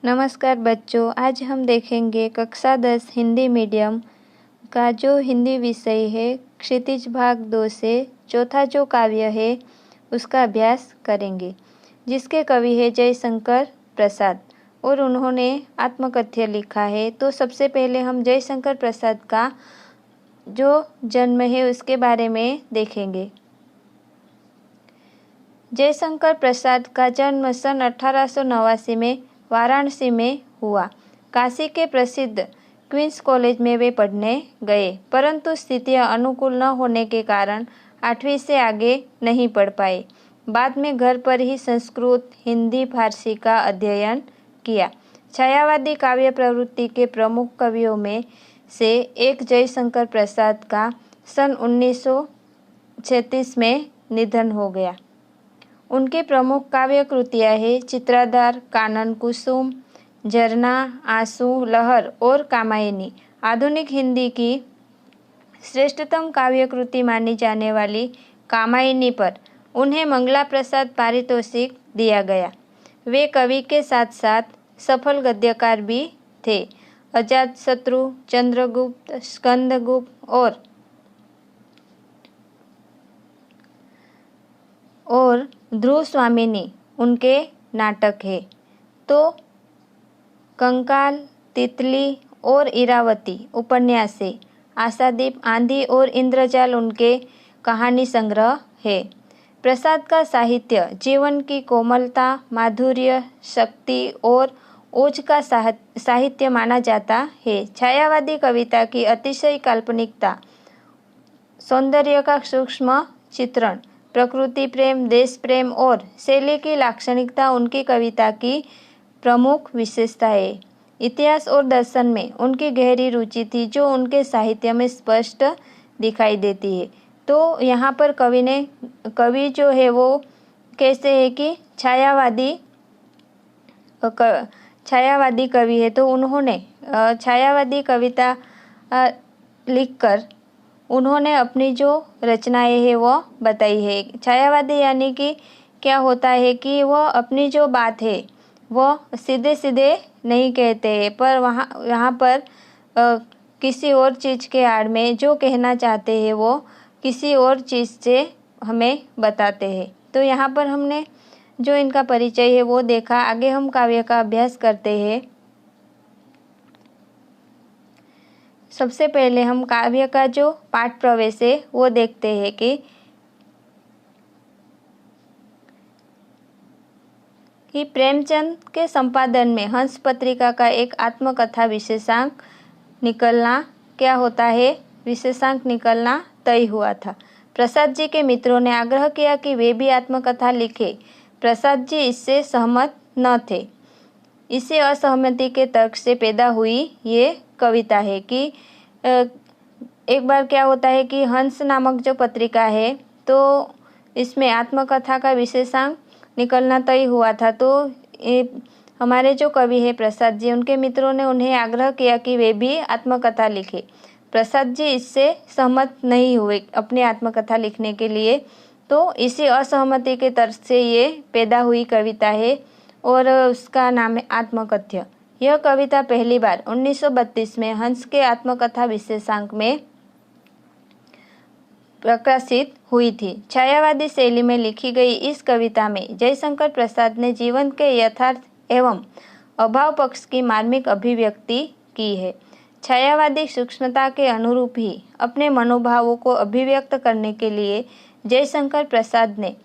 नमस्कार बच्चों, आज हम देखेंगे कक्षा 10 हिंदी मीडियम का जो हिंदी विषय है क्षितिज भाग 2 से चौथा जो काव्य है उसका अभ्यास करेंगे, जिसके कवि है जयशंकर प्रसाद और उन्होंने आत्मकथ्य लिखा है। तो सबसे पहले हम जयशंकर प्रसाद का जो जन्म है उसके बारे में देखेंगे। जयशंकर प्रसाद का जन्म सन 1889 में वाराणसी में हुआ। काशी के प्रसिद्ध क्वींस कॉलेज में वे पढ़ने गए, परंतु स्थितियां अनुकूल न होने के कारण 8वीं से आगे नहीं पढ़ पाए। बाद में घर पर ही संस्कृत, हिंदी, फारसी का अध्ययन किया। छायावादी काव्य प्रवृत्ति के प्रमुख कवियों में से एक जयशंकर प्रसाद का सन 1936 में निधन हो गया। उनकी प्रमुख काव्य कृतियाँ हैं चित्राधार, कानन कुसुम, झरना, आंसू, लहर और कामायनी। आधुनिक हिंदी की श्रेष्ठतम काव्य कृति मानी जाने वाली कामायनी पर उन्हें मंगला प्रसाद पारितोषिक दिया गया। वे कवि के साथ साथ सफल गद्यकार भी थे। अजातशत्रु, चंद्रगुप्त, स्कंदगुप्त और ध्रुव स्वामिनी उनके नाटक है। तो कंकाल, तितली और इरावती उपन्यास है। आशादीप, आंधी और इंद्रजाल उनके कहानी संग्रह है। प्रसाद का साहित्य जीवन की कोमलता, माधुर्य, शक्ति और ओज का साहित्य माना जाता है। छायावादी कविता की अतिशय काल्पनिकता, सौंदर्य का सूक्ष्म चित्रण, प्रकृति प्रेम, देश प्रेम और शैली की लाक्षणिकता उनकी कविता की प्रमुख विशेषता है। इतिहास और दर्शन में उनकी गहरी रुचि थी, जो उनके साहित्य में स्पष्ट दिखाई देती है। तो यहाँ पर कवि जो है वो कैसे है कि छायावादी कवि है। तो उन्होंने छायावादी कविता लिखकर उन्होंने अपनी जो रचनाएं हैं वो बताई है। छायावादी यानी कि क्या होता है कि वो अपनी जो बात है वो सीधे सीधे नहीं कहते हैं, पर यहाँ पर किसी और चीज़ के आड़ में जो कहना चाहते हैं वो किसी और चीज़ से हमें बताते हैं। तो यहाँ पर हमने जो इनका परिचय है वो देखा। आगे हम काव्य का अभ्यास करते हैं। सबसे पहले हम काव्य का जो पाठ प्रवेश है वो देखते हैं कि प्रेमचंद के संपादन में हंस पत्रिका का एक आत्मकथा विशेषांक निकलना तय हुआ था। प्रसाद जी के मित्रों ने आग्रह किया कि वे भी आत्मकथा लिखें। प्रसाद जी इससे सहमत न थे। इसी असहमति के तर्क से पैदा हुई ये कविता है कि एक बार क्या होता है कि हंस नामक जो पत्रिका है तो इसमें आत्मकथा का विशेषांक निकलना तय हुआ था। तो हमारे जो कवि है प्रसाद जी, उनके मित्रों ने उन्हें आग्रह किया कि वे भी आत्मकथा लिखें। प्रसाद जी इससे सहमत नहीं हुए अपनी आत्मकथा लिखने के लिए। तो इसी असहमति के तर्क से ये पैदा हुई कविता है और उसका नाम है आत्मकथ्य। यह कविता पहली बार 1932 में हंस के आत्मकथा विशेषांक में प्रकाशित हुई थी। छायावादी शैली में लिखी गई इस कविता में जयशंकर प्रसाद ने जीवन के यथार्थ एवं अभाव पक्ष की मार्मिक अभिव्यक्ति की है। छायावादी सूक्ष्मता के अनुरूप ही अपने मनोभावों को अभिव्यक्त करने के लिए जयशंकर प्रसाद ने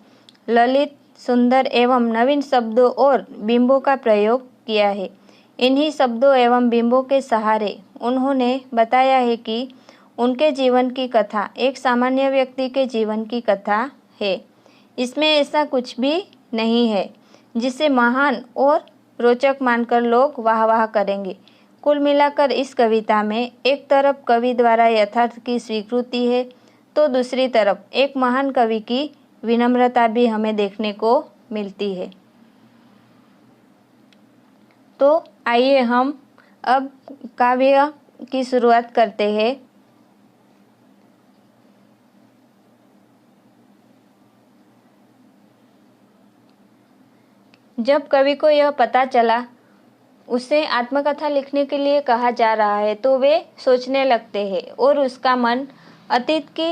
ललित, सुंदर एवं नवीन शब्दों और बिंबों का प्रयोग किया है। इन्हीं शब्दों एवं बिंबों के सहारे उन्होंने बताया है कि उनके जीवन की कथा एक सामान्य व्यक्ति के जीवन की कथा है। इसमें ऐसा कुछ भी नहीं है जिसे महान और रोचक मानकर लोग वाह वाह करेंगे। कुल मिलाकर इस कविता में एक तरफ कवि द्वारा यथार्थ की स्वीकृति है, तो दूसरी तरफ एक महान कवि की विनम्रता भी हमें देखने को मिलती है। तो आइए हम अब काव्य की शुरुआत करते हैं। जब कवि को यह पता चला उसे आत्मकथा लिखने के लिए कहा जा रहा है तो वे सोचने लगते हैं और उसका मन अतीत की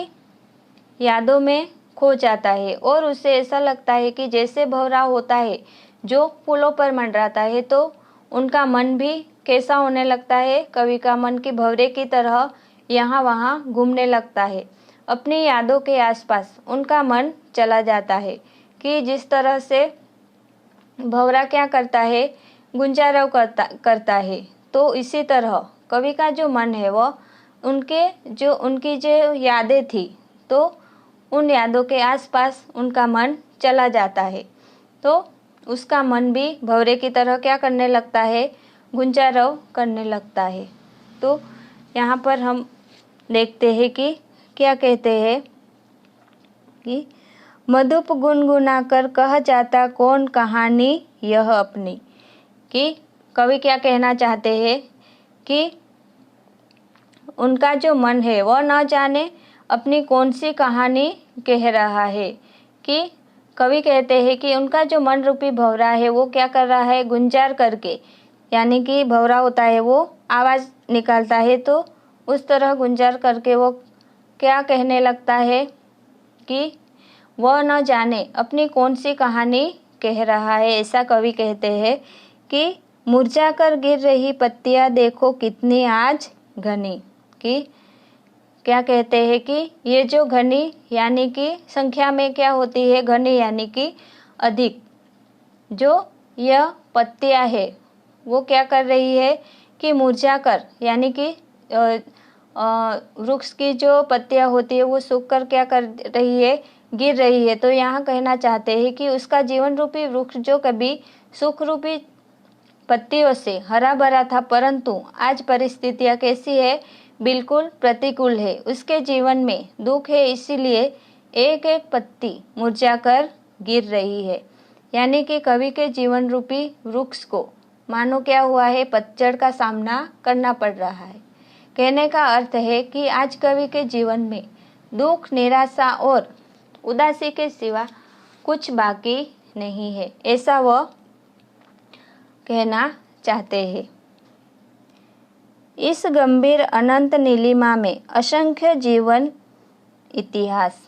यादों में खो जाता है और उसे ऐसा लगता है कि जैसे भंवरा होता है जो फूलों पर मंडराता है, तो उनका मन भी कैसा होने लगता है। कवि का मन की भंवरे की तरह यहाँ वहाँ घूमने लगता है। अपनी यादों के आसपास उनका मन चला जाता है कि जिस तरह से भंवरा क्या करता है, गुंजारव करता है, तो इसी तरह कवि का जो मन है वह उनकी जो यादें थी, तो उन यादों के आसपास उनका मन चला जाता है। तो उसका मन भी भंवरे की तरह क्या करने लगता है, गुंजारव करने लगता है। तो यहाँ पर हम देखते हैं कि क्या कहते हैं कि मधुप गुनगुना कर कह जाता कौन कहानी यह अपनी, कि कवि क्या कहना चाहते हैं कि उनका जो मन है वह न जाने अपनी कौन सी कहानी कह रहा है। कि कवि कहते हैं कि उनका जो मन रूपी भंवरा है वो क्या कर रहा है, गुंजार करके, यानी कि भंवरा होता है वो आवाज़ निकालता है, तो उस तरह गुंजार करके वो क्या कहने लगता है कि वह न जाने अपनी कौन सी कहानी कह रहा है। ऐसा कवि कहते हैं कि मुरझा कर गिर रही पत्तियां देखो कितनी आज घनी। कि क्या कहते हैं कि ये जो घनी यानी कि संख्या में क्या होती है, घनी यानी कि अधिक, जो यह पत्तियां है वो क्या कर रही है कि मुरझा कर, यानी कि वृक्ष की जो पत्तियां होती है वो सूख कर क्या कर रही है, गिर रही है। तो यहाँ कहना चाहते हैं कि उसका जीवन रूपी वृक्ष जो कभी सुख रूपी पत्तियों से हरा भरा था, परंतु आज परिस्थितियाँ कैसी है, बिल्कुल प्रतिकूल है। उसके जीवन में दुख है, इसीलिए एक एक पत्ती मुरझाकर गिर रही है। यानी कि कवि के जीवन रूपी वृक्ष को मानो क्या हुआ है, पतझड़ का सामना करना पड़ रहा है। कहने का अर्थ है कि आज कवि के जीवन में दुख, निराशा और उदासी के सिवा कुछ बाकी नहीं है, ऐसा वह कहना चाहते हैं। इस गंभीर अनंत नीलिमा में असंख्य जीवन इतिहास।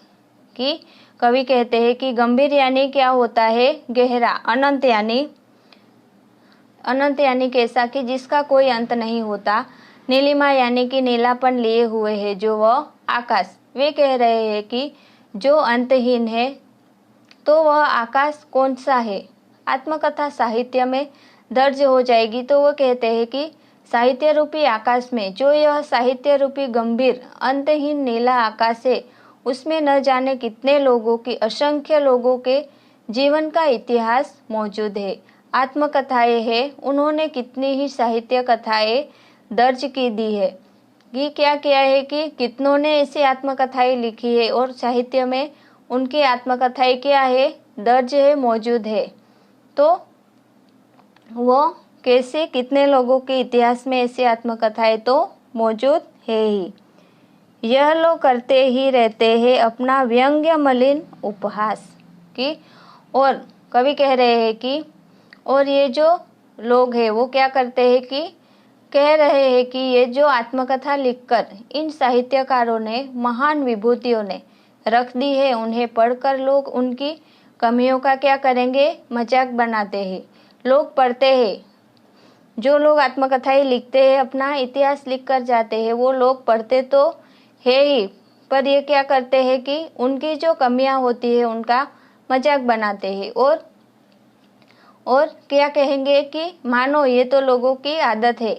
कि कवि कहते हैं कि गंभीर यानी क्या होता है, गहरा, अनंत यानी कैसा कि जिसका कोई अंत नहीं होता, नीलिमा यानी कि नीलापन लिए हुए है जो वह आकाश। वे कह रहे हैं कि जो अंतहीन है, तो वह आकाश कौन सा है। आत्मकथा साहित्य में दर्ज हो जाएगी तो वह कहते हैं कि साहित्य रूपी आकाश में जो यह साहित्य रूपी गंभीर अंतहीन नीला आकाश है, उसमें न जाने कितने लोगों की, असंख्य लोगों के जीवन का इतिहास मौजूद है। आत्मकथाएं हैं, उन्होंने कितनी ही साहित्य कथाएं दर्ज की दी है। ये क्या किया है कि कितनों ने ऐसी आत्मकथाएं लिखी है और साहित्य में उनकी आत्मकथाएं क्या है, दर्ज है, मौजूद है। तो वो कैसे, कितने लोगों के इतिहास में ऐसी आत्मकथाएं तो मौजूद है ही। यह लोग करते ही रहते हैं अपना व्यंग्य मलिन उपहास। की और कवि कह रहे हैं कि और ये जो लोग हैं वो क्या करते हैं कि कह रहे हैं कि ये जो आत्मकथा लिखकर इन साहित्यकारों ने, महान विभूतियों ने रख दी है, उन्हें पढ़कर लोग उनकी कमियों का क्या करेंगे, मजाक बनाते हैं। लोग पढ़ते हैं, जो लोग आत्मकथाएं लिखते हैं, अपना इतिहास लिख कर जाते हैं, वो लोग पढ़ते तो है ही, पर ये क्या करते हैं कि उनकी जो कमियां होती है उनका मजाक बनाते हैं और क्या कहेंगे कि मानो ये तो लोगों की आदत है।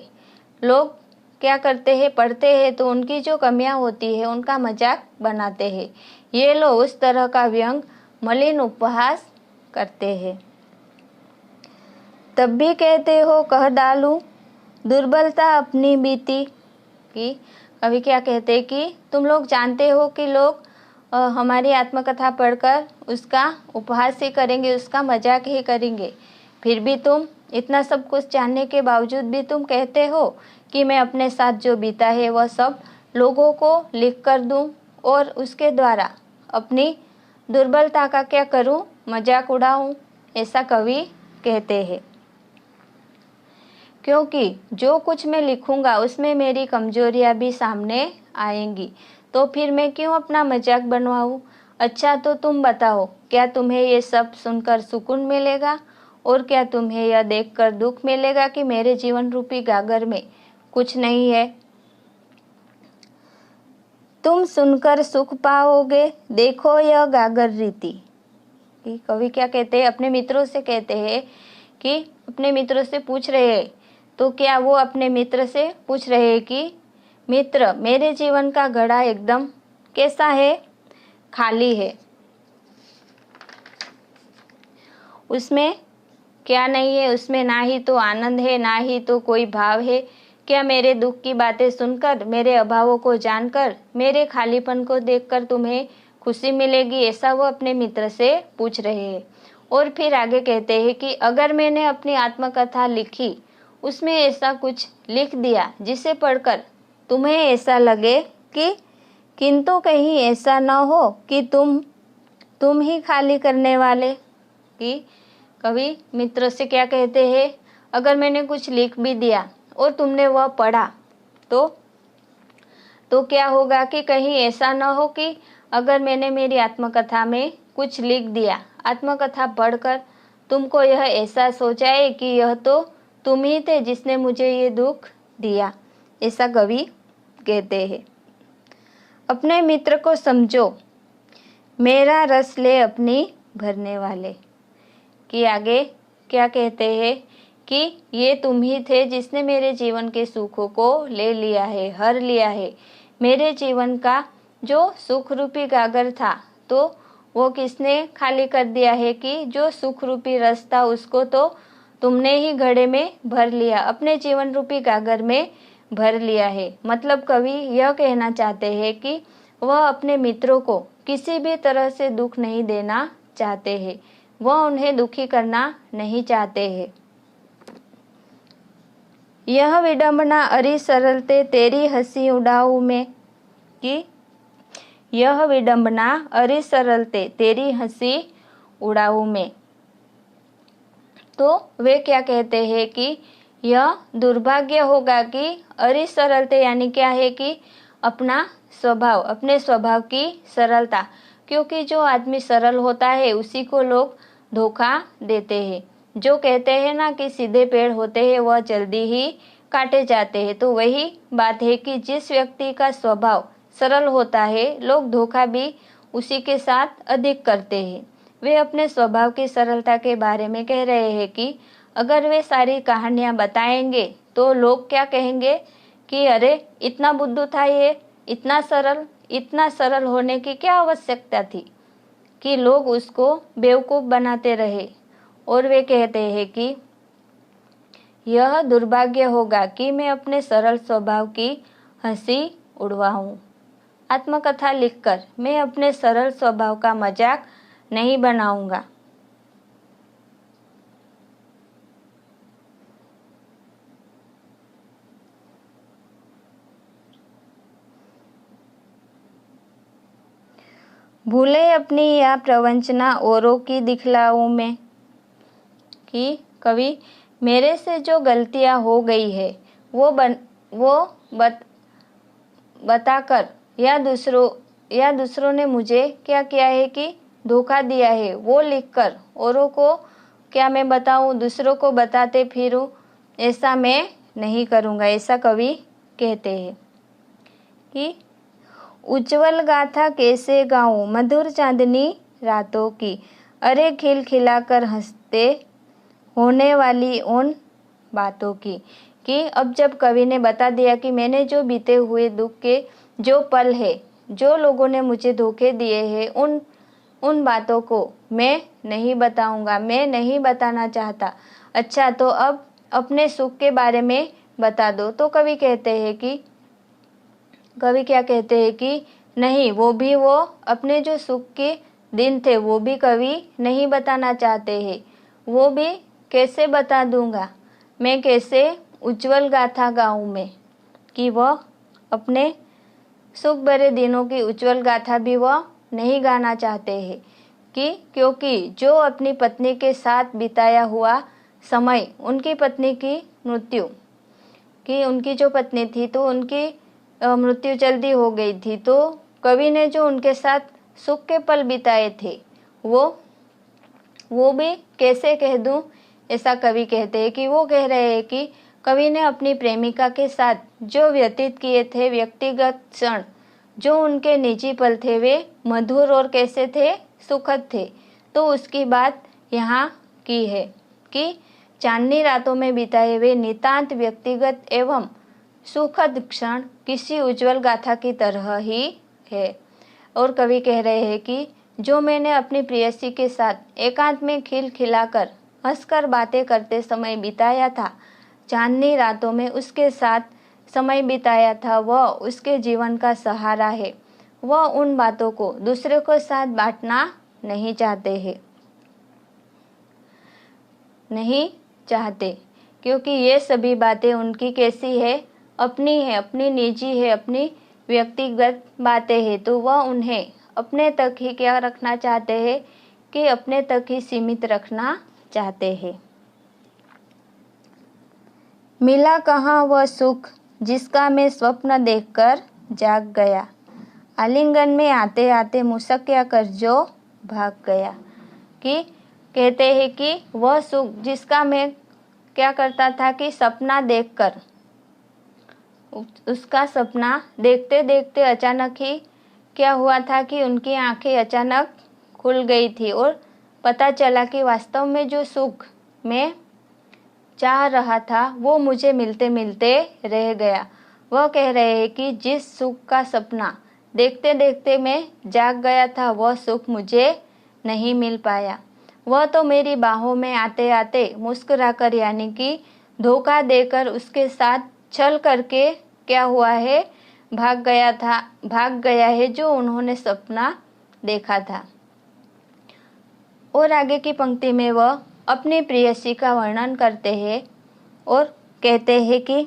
लोग क्या करते हैं, पढ़ते हैं तो उनकी जो कमियां होती है उनका मजाक बनाते हैं। ये लोग उस तरह का व्यंग मलिन उपहास करते हैं। तब भी कहते हो कह डालूं दुर्बलता अपनी बीती। कि कवि क्या कहते हैं कि तुम लोग जानते हो कि लोग हमारी आत्मकथा पढ़कर उसका उपहास ही करेंगे, उसका मजाक ही करेंगे, फिर भी तुम इतना सब कुछ जानने के बावजूद भी तुम कहते हो कि मैं अपने साथ जो बीता है वह सब लोगों को लिख कर दूं और उसके द्वारा अपनी दुर्बलता का क्या करूं, मजाक उड़ाऊं। ऐसा कवि कहते हैं। क्योंकि जो कुछ मैं लिखूंगा उसमें मेरी कमजोरियां भी सामने आएंगी, तो फिर मैं क्यों अपना मजाक बनवाऊं। अच्छा तो तुम बताओ, क्या तुम्हें ये सब सुनकर सुकून मिलेगा और क्या तुम्हें यह देखकर दुख मिलेगा कि मेरे जीवन रूपी गागर में कुछ नहीं है। तुम सुनकर सुख पाओगे। देखो यह गागर रीति। कवि क्या कहते हैं, अपने मित्रों से कहते हैं कि अपने मित्रों से पूछ रहे हैं, तो क्या वो अपने मित्र से पूछ रहे हैं कि मित्र मेरे जीवन का घड़ा एकदम कैसा है, खाली है, उसमें क्या नहीं है, उसमें ना ही तो आनंद है ना ही तो कोई भाव है। क्या मेरे दुख की बातें सुनकर, मेरे अभावों को जानकर, मेरे खालीपन को देखकर तुम्हें खुशी मिलेगी, ऐसा वो अपने मित्र से पूछ रहे हैं। और फिर आगे कहते हैं कि अगर मैंने अपनी आत्मकथा लिखी, उसमें ऐसा कुछ लिख दिया जिसे पढ़कर तुम्हें ऐसा लगे कि किंतु कहीं ऐसा न हो कि तुम ही खाली करने वाले। कि कवि मित्र से क्या कहते हैं, अगर मैंने कुछ लिख भी दिया और तुमने वह पढ़ा तो क्या होगा कि कहीं ऐसा न हो कि अगर मैंने मेरी आत्मकथा में कुछ लिख दिया, आत्मकथा पढ़कर तुमको यह एहसास हो जाए कि यह तो तुम ही थे जिसने मुझे ये दुख दिया। ऐसा कवि कहते हैं। अपने मित्र को समझो, मेरा रस ले अपनी भरने वाले। कि आगे क्या कहते हैं कि ये तुम ही थे जिसने मेरे जीवन के सुखों को ले लिया है, हर लिया है। मेरे जीवन का जो सुख रूपी गागर था तो वो किसने खाली कर दिया है कि जो सुख रूपी रस था उसको तो तुमने ही घड़े में भर लिया, अपने जीवन रूपी गागर में भर लिया है। मतलब कवि यह कहना चाहते हैं कि वह अपने मित्रों को किसी भी तरह से दुख नहीं देना चाहते हैं, वह उन्हें दुखी करना नहीं चाहते हैं। यह विडंबना अरि सरलते तेरी हंसी उड़ाऊं मैं। कि यह विडंबना अरि सरलते तेरी हंसी उड़ाऊं मैं। तो वे क्या कहते हैं कि यह दुर्भाग्य होगा कि अरि सरलते यानी क्या है कि अपना स्वभाव, अपने स्वभाव की सरलता, क्योंकि जो आदमी सरल होता है उसी को लोग धोखा देते हैं। जो कहते हैं ना कि सीधे पेड़ होते हैं वह जल्दी ही काटे जाते हैं, तो वही बात है कि जिस व्यक्ति का स्वभाव सरल होता है लोग धोखा भी उसी के साथ अधिक करते हैं। वे अपने स्वभाव की सरलता के बारे में कह रहे हैं कि अगर वे सारी कहानियां बताएंगे तो लोग क्या कहेंगे कि अरे इतना बुद्धू था ये, इतना सरल होने की क्या आवश्यकता थी कि लोग उसको बेवकूफ़ बनाते रहे। और वे कहते हैं कि यह दुर्भाग्य होगा कि मैं अपने सरल स्वभाव की हंसी उड़वाऊं। आत्मकथा लिखकर मैं अपने सरल स्वभाव का मजाक नहीं बनाऊंगा। भूले अपनी या प्रवंचना औरों की दिखलाऊं मैं। कि कवि मेरे से जो गलतियां हो गई है वो बताकर या दूसरों ने मुझे क्या किया है कि धोखा दिया है वो लिखकर औरों को क्या मैं बताऊं, दूसरों को बताते फिरूं, ऐसा मैं नहीं करूंगा। ऐसा कवि कहते हैं। कि उज्जवल गाथा कैसे गाऊं मधुर चांदनी रातों की, अरे खिलखिलाकर हंसते होने वाली उन बातों की। कि अब जब कवि ने बता दिया कि मैंने जो बीते हुए दुख के जो पल है, जो लोगों ने मुझे धोखे दिए हैं, उन बातों को मैं नहीं बताऊंगा, मैं नहीं बताना चाहता। अच्छा तो अब अपने सुख के बारे में बता दो। तो कवि क्या कहते हैं कि नहीं, वो अपने जो सुख के दिन थे वो भी कवि नहीं बताना चाहते हैं। वो भी कैसे बता दूंगा, मैं कैसे उज्जवल गाथा गाऊं मैं। कि वह अपने सुख भरे दिनों की उज्जवल गाथा भी वह नहीं गाना चाहते हैं। कि क्योंकि जो अपनी पत्नी के साथ बिताया हुआ समय उनकी पत्नी की मृत्यु, कि उनकी जो पत्नी थी तो उनकी मृत्यु जल्दी हो गई थी, तो कवि ने जो उनके साथ सुख के पल बिताए थे वो भी कैसे कह दूं, ऐसा कवि कहते हैं कि वो कह रहे हैं कि कवि ने अपनी प्रेमिका के साथ जो व्यतीत किए थे व्यक्तिगत क्षण, जो उनके निजी पल थे, वे मधुर और कैसे थे, सुखद थे। तो उसकी बात यहाँ की है कि चांदनी रातों में बिताए हुए नितांत व्यक्तिगत एवं सुखद क्षण किसी उज्जवल गाथा की तरह ही है। और कवि कह रहे हैं कि जो मैंने अपनी प्रेयसी के साथ एकांत में खिलखिलाकर हंसकर बातें करते समय बिताया था, चांदनी रातों में उसके साथ समय बिताया था, वह उसके जीवन का सहारा है। वह उन बातों को दूसरे के साथ बांटना नहीं चाहते, क्योंकि ये सभी बातें उनकी कैसी है, अपनी निजी है, अपनी व्यक्तिगत बातें हैं, तो वह उन्हें अपने तक ही क्या रखना चाहते हैं, कि अपने तक ही सीमित रखना चाहते हैं। मिला कहाँ वह सुख जिसका मैं स्वप्न देखकर जाग गया, आलिंगन में आते आते मुस्किया कर जो भाग गया। कि कहते हैं कि वह सुख जिसका मैं क्या करता था कि सपना देखकर, उसका सपना देखते देखते अचानक ही क्या हुआ था कि उनकी आंखें अचानक खुल गई थी और पता चला कि वास्तव में जो सुख मैं चाह रहा था वो मुझे मिलते मिलते रह गया। वह कह रहे हैं कि जिस सुख का सपना देखते देखते मैं जाग गया था, वह सुख मुझे नहीं मिल पाया। वह तो मेरी बाहों में आते आते मुस्कुराकर यानी कि धोखा देकर उसके साथ छल करके क्या हुआ है, भाग गया है जो उन्होंने सपना देखा था। और आगे की पंक्ति में वह अपनी प्रेयसी का वर्णन करते हैं और कहते हैं कि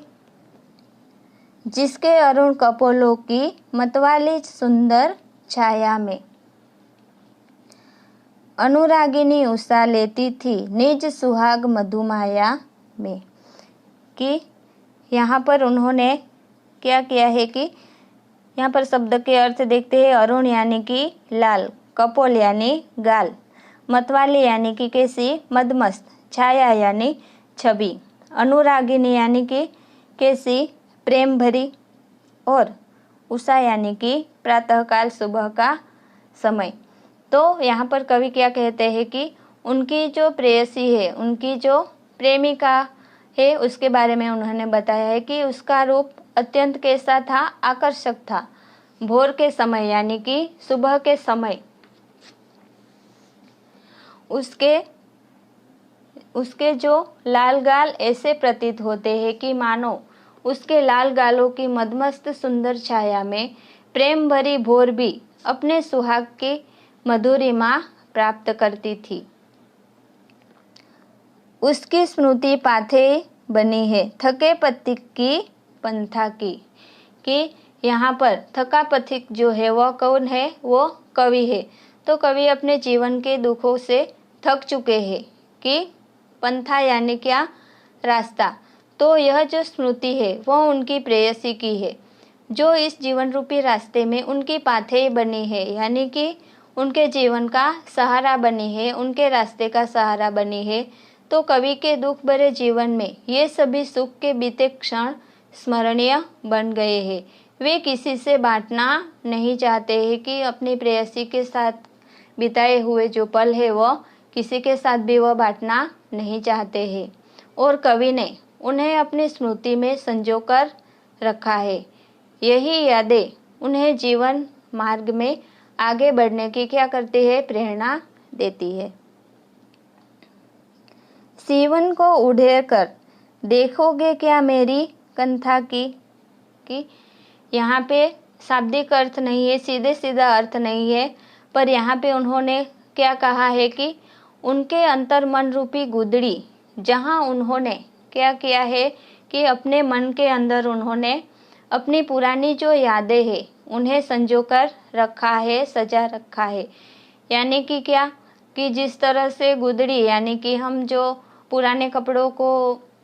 जिसके अरुण कपोलों की मतवाली सुंदर छाया में अनुरागिनी उषा लेती थी निज सुहाग मधुमाया में। कि यहाँ पर उन्होंने क्या किया है कि यहाँ पर शब्द के अर्थ देखते हैं। अरुण यानी कि लाल, कपोल यानी गाल, मतवाली यानी कि कैसी, मदमस्त, छाया यानी छवि, अनुरागिनी यानी कि कैसी, प्रेम भरी, और उषा यानी कि प्रातःकाल, सुबह का समय। तो यहाँ पर कवि क्या कहते हैं कि उनकी जो प्रेयसी है, उनकी जो प्रेमिका है, उसके बारे में उन्होंने बताया है कि उसका रूप अत्यंत कैसा था, आकर्षक था। भोर के समय यानी कि सुबह के समय उसके जो लाल गाल ऐसे प्रतीत होते हैं कि मानो उसके लाल गालों की मदमस्त सुंदर छाया में प्रेम भरी भोर भी अपने सुहाग की मधुरिमा प्राप्त करती थी। उसकी स्मृति पाथे बनी है थके पथिक की पंथा की। कि यहाँ पर थका पथिक जो है वह कौन है, वो कवि है। तो कवि अपने जीवन के दुखों से थक चुके हैं। कि पंथा यानी क्या, रास्ता। तो यह जो स्मृति है वह उनकी प्रेयसी की है, जो इस जीवन रूपी रास्ते में उनकी पाथे बनी है, यानी कि उनके जीवन का सहारा बनी है, उनके रास्ते का सहारा बनी है। तो कवि के दुख भरे जीवन में ये सभी सुख के बीते क्षण स्मरणीय बन गए हैं। वे किसी से बांटना नहीं चाहते हैं कि अपनी प्रेयसी के साथ बिताए हुए जो पल है वह किसी के साथ भी वह बांटना नहीं चाहते हैं। और कवि ने उन्हें अपनी स्मृति में संजो कर रखा है। यही यादें उन्हें जीवन मार्ग में आगे बढ़ने की क्या करती है, प्रेरणा देती है। सीवन को उड़ेर कर देखोगे क्या मेरी कंथा की। कि यहाँ पे शाब्दिक अर्थ नहीं है, सीधे सीधा अर्थ नहीं है, पर यहाँ पे उन्होंने क्या कहा है कि उनके अंतर मन रूपी गुदड़ी, जहाँ उन्होंने क्या किया है कि अपने मन के अंदर उन्होंने अपनी पुरानी जो यादें हैं उन्हें संजो कर रखा है, सजा रखा है। यानी कि क्या, कि जिस तरह से गुदड़ी यानी कि हम जो पुराने कपड़ों को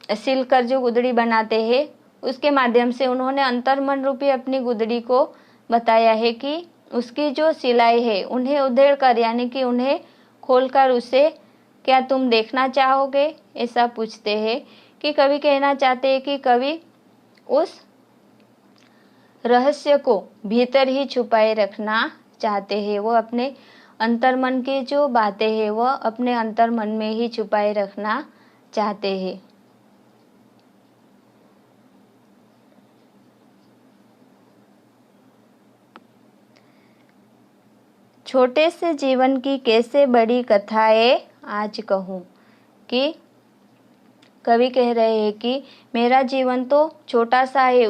सिलकर जो गुदड़ी बनाते हैं उसके माध्यम से उन्होंने अंतर्मन रूपी अपनी गुदड़ी को बताया है कि उसकी जो सिलाई है उन्हें उधेड़ कर यानी कि उन्हें खोलकर उसे क्या तुम देखना चाहोगे, ऐसा पूछते हैं। कि कवि कहना चाहते हैं कि कवि उस रहस्य को भीतर ही छुपाए रखना चाहते हैं। वो अपने अंतर्मन की जो बातें हैं वह अपने अंतर्मन में ही छुपाए रखना चाहते हैं। छोटे से जीवन की कैसे बड़ी कथाएं आज कहूँ। कि कवि कह रहे हैं कि मेरा जीवन तो छोटा सा है,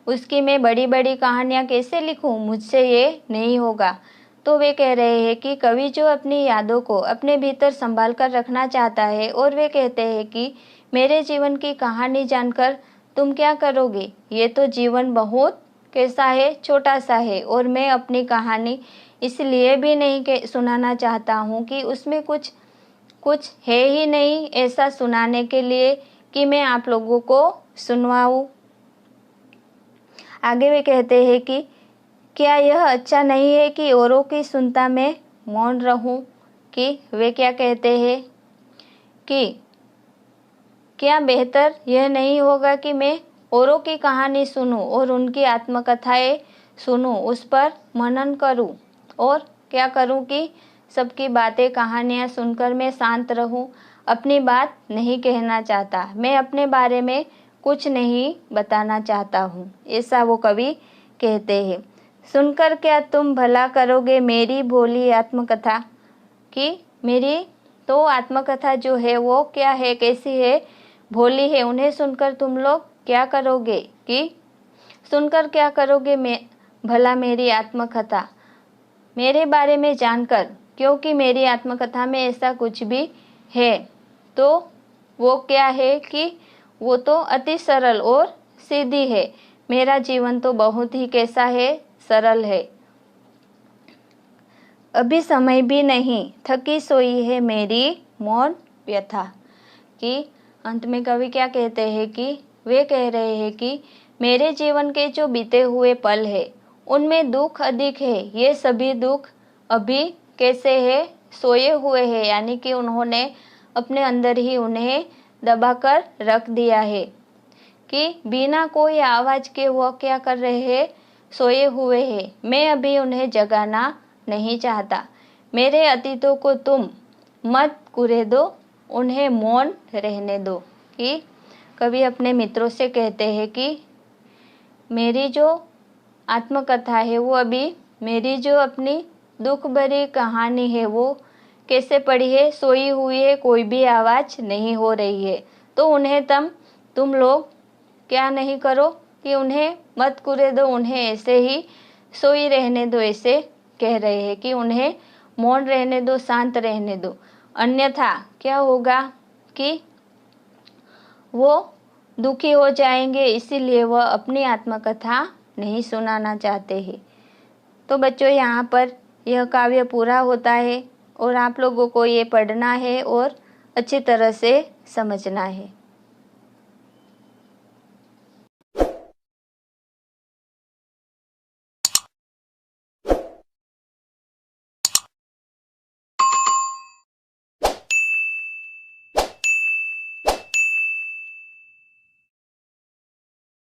उसकी मैं बड़ी बड़ी कहानियाँ कैसे लिखूं, मुझसे ये नहीं होगा। तो वे कह रहे हैं कि कवि जो अपनी यादों को अपने भीतर संभाल कर रखना चाहता है और वे कहते हैं कि मेरे जीवन की कहानी जानकर तुम क्या करोगे, ये तो जीवन बहुत कैसा है, छोटा सा है। और मैं अपनी कहानी इसलिए भी नहीं सुनाना चाहता हूँ कि उसमें कुछ है ही नहीं ऐसा सुनाने के लिए कि मैं आप लोगों को सुनवाऊँ। आगे वे कहते हैं कि क्या यह अच्छा नहीं है कि औरों की सुनता मैं मौन रहूं। कि वे क्या कहते हैं कि क्या बेहतर यह नहीं होगा कि मैं औरों की कहानी सुनूं और उनकी आत्मकथाएं सुनूं, उस पर मनन करूं और क्या करूं कि सबकी बातें कहानियां सुनकर मैं शांत रहूं। अपनी बात नहीं कहना चाहता, मैं अपने बारे में कुछ नहीं बताना चाहता हूँ, ऐसा वो कवि कहते हैं। सुनकर क्या तुम भला करोगे मेरी भोली आत्मकथा। कि मेरी तो आत्मकथा जो है वो क्या है, कैसी है, भोली है, उन्हें सुनकर तुम लोग क्या करोगे। कि सुनकर क्या करोगे भला मेरी आत्मकथा, मेरे बारे में जानकर, क्योंकि मेरी आत्मकथा में ऐसा कुछ भी है तो वो क्या है कि वो तो अति सरल और सीधी है। मेरा जीवन तो बहुत ही कैसा है, सरल है। अभी समय भी नहीं, थकी सोई है मेरी मौन व्यथा। कि अंत में कवि क्या कहते हैं कि वे कह रहे हैं कि मेरे जीवन के जो बीते हुए पल है उनमें दुख अधिक है, ये सभी दुख अभी कैसे है, सोए हुए हैं, यानी कि उन्होंने अपने अंदर ही उन्हें दबाकर रख दिया है। कि बिना कोई आवाज के वो क्या कर रहे हैं, सोए हुए हैं। मैं अभी उन्हें जगाना नहीं चाहता। मेरे अतीतों को तुम मत कुरेदो, उन्हें मौन रहने दो। कि कवि अपने मित्रों से कहते हैं कि मेरी जो आत्मकथा है वो अभी, मेरी जो अपनी दुख भरी कहानी है वो कैसे पड़ी है, सोई हुई है, कोई भी आवाज नहीं हो रही है। तो उन्हें तुम लोग क्या नहीं करो कि उन्हें मत कुरेदो, उन्हें ऐसे ही सोई रहने दो, ऐसे कह रहे हैं कि उन्हें मौन रहने दो, शांत रहने दो। अन्यथा क्या होगा कि वो दुखी हो जाएंगे, इसीलिए वह अपनी आत्मकथा नहीं सुनाना चाहते हैं। तो बच्चों यहाँ पर यह काव्य पूरा होता है और आप लोगों को ये पढ़ना है और अच्छी तरह से समझना है।